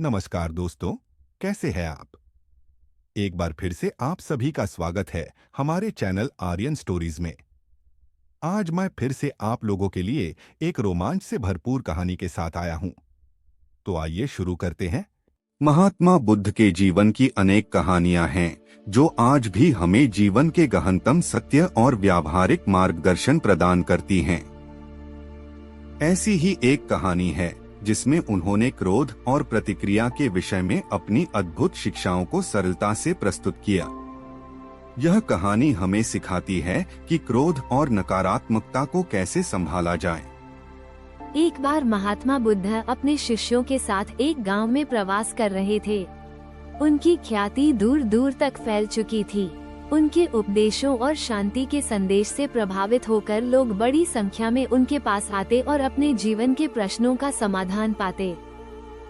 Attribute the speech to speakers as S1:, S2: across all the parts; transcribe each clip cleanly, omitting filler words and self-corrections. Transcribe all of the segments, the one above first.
S1: नमस्कार दोस्तों, कैसे हैं आप? एक बार फिर से आप सभी का स्वागत है हमारे चैनल आर्यन स्टोरीज में। आज मैं फिर से आप लोगों के लिए एक रोमांच से भरपूर कहानी के साथ आया हूं। तो आइए शुरू करते हैं। महात्मा बुद्ध के जीवन की अनेक कहानियां हैं जो आज भी हमें जीवन के गहनतम सत्य और व्यावहारिक मार्गदर्शन प्रदान करती हैं। ऐसी ही एक कहानी है जिसमें उन्होंने क्रोध और प्रतिक्रिया के विषय में अपनी अद्भुत शिक्षाओं को सरलता से प्रस्तुत किया। यह कहानी हमें सिखाती है कि क्रोध और नकारात्मकता को कैसे संभाला जाए।
S2: एक बार महात्मा बुद्ध अपने शिष्यों के साथ एक गांव में प्रवास कर रहे थे। उनकी ख्याति दूर दूर तक फैल चुकी थी। उनके उपदेशों और शांति के संदेश से प्रभावित होकर लोग बड़ी संख्या में उनके पास आते और अपने जीवन के प्रश्नों का समाधान पाते।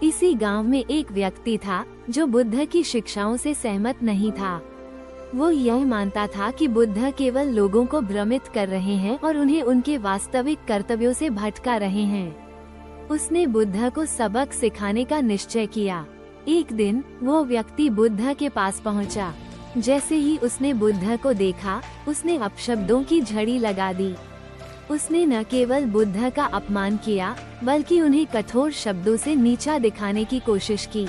S2: इसी गांव में एक व्यक्ति था जो बुद्ध की शिक्षाओं से सहमत नहीं था। वो यह मानता था कि बुद्ध केवल लोगों को भ्रमित कर रहे हैं और उन्हें उनके वास्तविक कर्तव्यों से भटका रहे हैं। उसने बुद्ध को सबक सिखाने का निश्चय किया। एक दिन वो व्यक्ति बुद्ध के पास पहुंचा। जैसे ही उसने बुद्ध को देखा, उसने अपशब्दों की झड़ी लगा दी। उसने न केवल बुद्ध का अपमान किया, बल्कि उन्हें कठोर शब्दों से नीचा दिखाने की कोशिश की।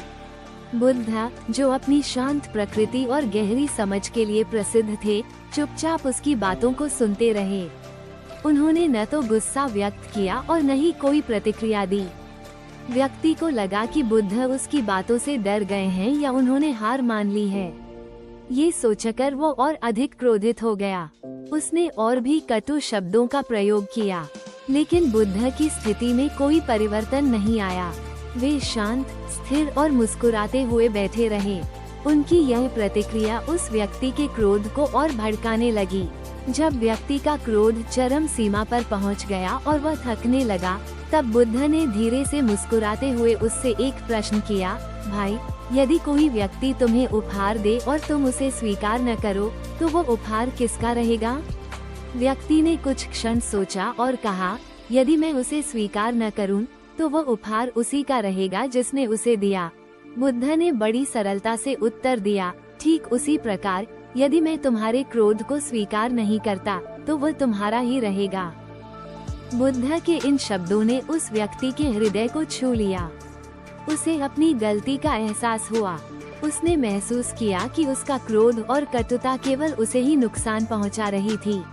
S2: बुद्ध, जो अपनी शांत प्रकृति और गहरी समझ के लिए प्रसिद्ध थे, चुपचाप उसकी बातों को सुनते रहे। उन्होंने न तो गुस्सा व्यक्त किया और न ही कोई प्रतिक्रिया दी। व्यक्ति को लगा कि बुद्ध उसकी बातों से डर गए हैं या उन्होंने हार मान ली है। ये सोचकर वो और अधिक क्रोधित हो गया। उसने और भी कटु शब्दों का प्रयोग किया, लेकिन बुद्ध की स्थिति में कोई परिवर्तन नहीं आया। वे शांत, स्थिर और मुस्कुराते हुए बैठे रहे। उनकी यह प्रतिक्रिया उस व्यक्ति के क्रोध को और भड़काने लगी। जब व्यक्ति का क्रोध चरम सीमा पर पहुंच गया और वह थकने लगा, तब बुद्ध ने धीरे से मुस्कुराते हुए उससे एक प्रश्न किया, भाई, यदि कोई व्यक्ति तुम्हें उपहार दे और तुम उसे स्वीकार न करो, तो वो उपहार किसका रहेगा? व्यक्ति ने कुछ क्षण सोचा और कहा, यदि मैं उसे स्वीकार न करूं, तो वो उपहार उसी का रहेगा जिसने उसे दिया। बुद्ध ने बड़ी सरलता से उत्तर दिया, ठीक उसी प्रकार, यदि मैं तुम्हारे क्रोध को स्वीकार नहीं करता, तो वो तुम्हारा ही रहेगा। बुद्ध के इन शब्दों ने उस व्यक्ति के हृदय को छू लिया। उसे अपनी गलती का एहसास हुआ। उसने महसूस किया कि उसका क्रोध और कटुता केवल उसे ही नुकसान पहुंचा रही थी।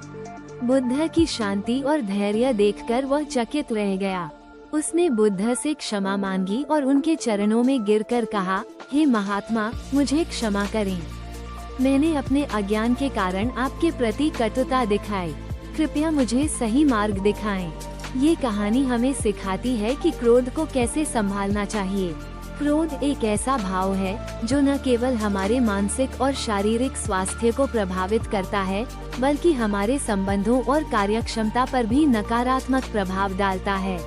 S2: बुद्ध की शांति और धैर्य देखकर वह चकित रह गया। उसने बुद्ध से क्षमा मांगी और उनके चरणों में गिरकर कहा, हे महात्मा, मुझे क्षमा करें। मैंने अपने अज्ञान के कारण आपके प्रति कटुता दिखाई। कृपया मुझे सही मार्ग दिखाएं। ये कहानी हमें सिखाती है कि क्रोध को कैसे संभालना चाहिए। क्रोध एक ऐसा भाव है जो न केवल हमारे मानसिक और शारीरिक स्वास्थ्य को प्रभावित करता है, बल्कि हमारे संबंधों और कार्यक्षमता पर भी नकारात्मक प्रभाव डालता है।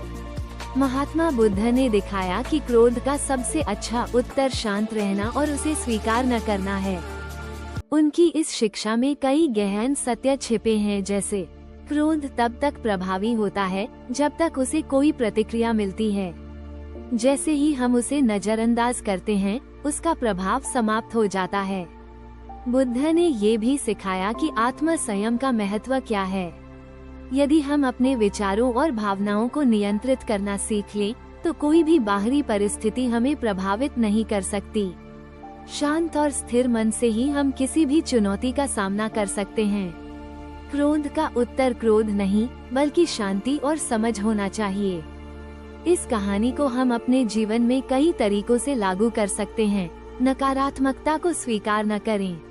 S2: महात्मा बुद्ध ने दिखाया कि क्रोध का सबसे अच्छा उत्तर शांत रहना और उसे स्वीकार न करना है। उनकी इस शिक्षा में कई गहन सत्य छिपे हैं, जैसे क्रोध तब तक प्रभावी होता है जब तक उसे कोई प्रतिक्रिया मिलती है। जैसे ही हम उसे नजरअंदाज करते हैं, उसका प्रभाव समाप्त हो जाता है। बुद्ध ने ये भी सिखाया कि आत्म संयम का महत्व क्या है। यदि हम अपने विचारों और भावनाओं को नियंत्रित करना सीख लें, तो कोई भी बाहरी परिस्थिति हमें प्रभावित नहीं कर सकती। शांत और स्थिर मन से ही हम किसी भी चुनौती का सामना कर सकते हैं। क्रोध का उत्तर क्रोध नहीं, बल्कि शांति और समझ होना चाहिए। इस कहानी को हम अपने जीवन में कई तरीकों से लागू कर सकते हैं। नकारात्मकता को स्वीकार न करें।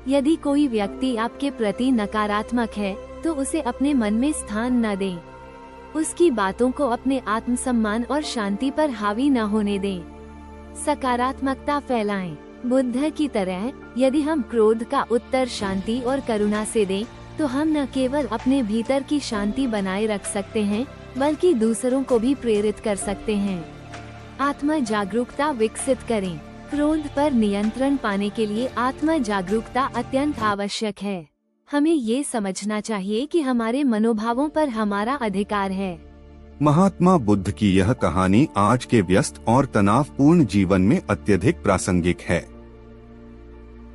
S2: यदि कोई व्यक्ति आपके प्रति नकारात्मक है, तो उसे अपने मन में स्थान न दें। उसकी बातों को अपने आत्मसम्मान और शांति पर हावी न होने दें। सकारात्मकता फैलाएं। बुद्ध की तरह, यदि हम क्रोध का उत्तर शांति और करुणा से दें, तो हम न केवल अपने भीतर की शांति बनाए रख सकते हैं, बल्कि दूसरों को भी प्रेरित कर सकते हैं। आत्म जागरूकता विकसित करें। क्रोध पर नियंत्रण पाने के लिए आत्म जागरूकता अत्यंत आवश्यक है। हमें ये समझना चाहिए कि हमारे मनोभावों पर हमारा अधिकार है।
S1: महात्मा बुद्ध की यह कहानी आज के व्यस्त और तनावपूर्ण जीवन में अत्यधिक प्रासंगिक है।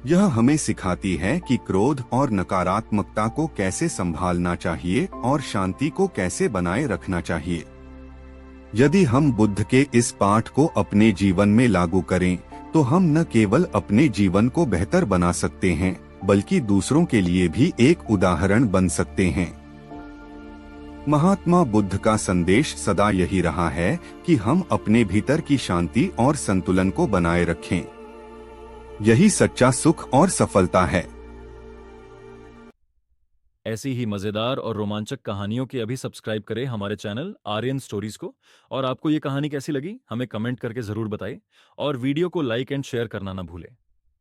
S1: यह हमें सिखाती है कि क्रोध और नकारात्मकता को कैसे संभालना चाहिए और शांति को कैसे बनाए रखना चाहिए। यदि हम बुद्ध के इस पाठ को अपने जीवन में लागू करें, तो हम न केवल अपने जीवन को बेहतर बना सकते हैं, बल्कि दूसरों के लिए भी एक उदाहरण बन सकते हैं। महात्मा बुद्ध का संदेश सदा यही रहा है कि हम अपने भीतर की शांति और संतुलन को बनाए रखें। यही सच्चा सुख और सफलता है।
S3: ऐसी ही मजेदार और रोमांचक कहानियों के अभी सब्सक्राइब करें हमारे चैनल आर्यन स्टोरीज को। और आपको ये कहानी कैसी लगी हमें कमेंट करके जरूर बताएं और वीडियो को लाइक एंड शेयर करना ना भूलें।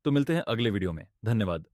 S3: तो मिलते हैं अगले वीडियो में। धन्यवाद।